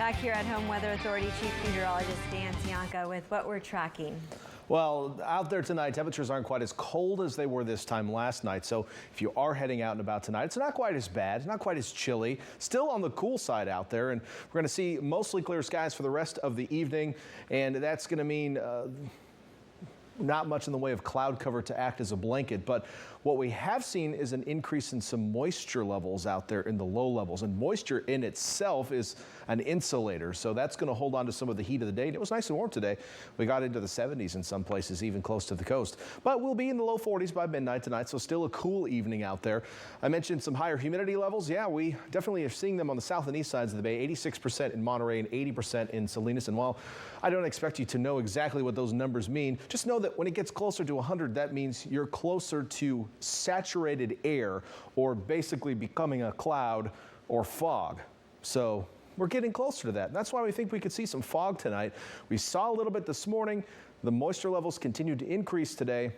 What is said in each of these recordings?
Back here at home, Weather Authority Chief Meteorologist Dan Cianca with what we're tracking. Well, out there tonight, temperatures aren't quite as cold as they were this time last night. So if you are heading out and about tonight, it's not quite as bad, not quite as chilly. Still on the cool side out there. And we're going to see mostly clear skies for the rest of the evening. And that's going to mean not much in the way of cloud cover to act as a blanket, but what we have seen is an increase in some moisture levels out there in the low levels, and moisture in itself is an insulator, so that's going to hold on to some of the heat of the day. And it was nice and warm today. We got into the 70s in some places, even close to the coast, but we'll be in the low 40s by midnight tonight, so still a cool evening out there. I mentioned some higher humidity levels. Yeah, we definitely are seeing them on the south and east sides of the bay, 86% in Monterey and 80% in Salinas. And while I don't expect you to know exactly what those numbers mean, just know that when it gets closer to 100, that means you're closer to saturated air, or basically becoming a cloud or fog. So we're getting closer to that. And that's why we think we could see some fog tonight. We saw a little bit this morning. The moisture levels continue to increase today.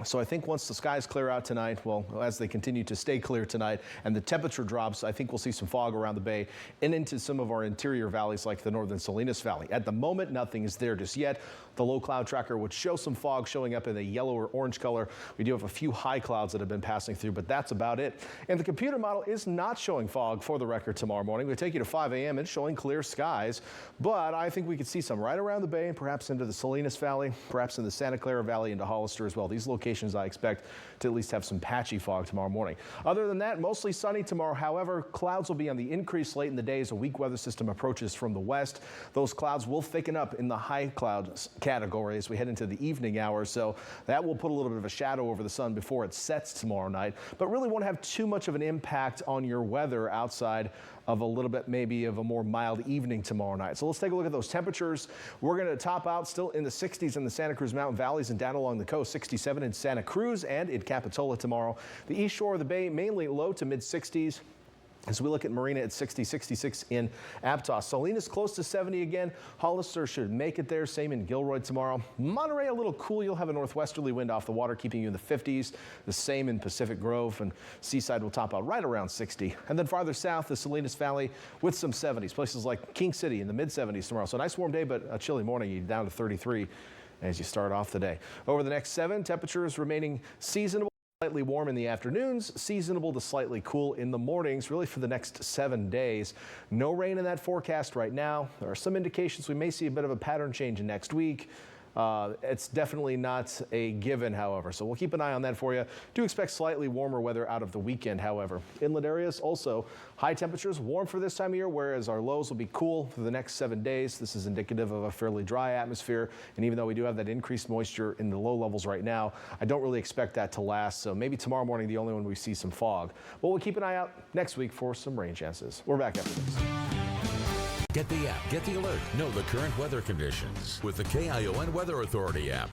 So I think once the skies clear out tonight, well, as they continue to stay clear tonight and the temperature drops, I think we'll see some fog around the bay and into some of our interior valleys like the northern Salinas Valley. At the moment, nothing is there just yet. The low cloud tracker would show some fog showing up in a yellow or orange color. We do have a few high clouds that have been passing through, but that's about it. And the computer model is not showing fog for the record tomorrow morning. We take you to 5 a.m. It's showing clear skies, but I think we could see some right around the bay and perhaps into the Salinas Valley, perhaps in the Santa Clara Valley into Hollister as well. These locations I expect to at least have some patchy fog tomorrow morning. Other than that, mostly sunny tomorrow. However, clouds will be on the increase late in the day as a weak weather system approaches from the west. Those clouds will thicken up in the high cloud category as we head into the evening hours, so that will put a little bit of a shadow over the sun before it sets tomorrow night, but really won't have too much of an impact on your weather outside of a little bit maybe of a more mild evening tomorrow night. So let's take a look at those temperatures. We're going to top out still in the 60s in the Santa Cruz Mountain Valleys and down along the coast, 67 in Santa Cruz and in Capitola tomorrow. The east shore of the bay mainly low to mid 60s. As we look at Marina at 60, 66 in Aptos. Salinas close to 70 again. Hollister should make it there. Same in Gilroy tomorrow. Monterey a little cool. You'll have a northwesterly wind off the water, keeping you in the 50s. The same in Pacific Grove, and Seaside will top out right around 60. And then farther south, the Salinas Valley with some 70s. Places like King City in the mid 70s tomorrow. So a nice warm day, but a chilly morning. You're down to 33 as you start off the day. Over the next 7, temperatures remaining seasonable. Slightly warm in the afternoons, seasonable to slightly cool in the mornings, really for the next 7 days. No rain in that forecast right now. There are some indications we may see a bit of a pattern change next week. It's definitely not a given, however, so we'll keep an eye on that for you. Do expect slightly warmer weather out of the weekend, however. Inland areas also high temperatures, warm for this time of year, whereas our lows will be cool for the next 7 days. This is indicative of a fairly dry atmosphere, and even though we do have that increased moisture in the low levels right now, I don't really expect that to last, so maybe tomorrow morning the only one we see some fog. But we'll keep an eye out next week for some rain chances. We're back after this. Get the app, get the alert, know the current weather conditions with the KION Weather Authority app.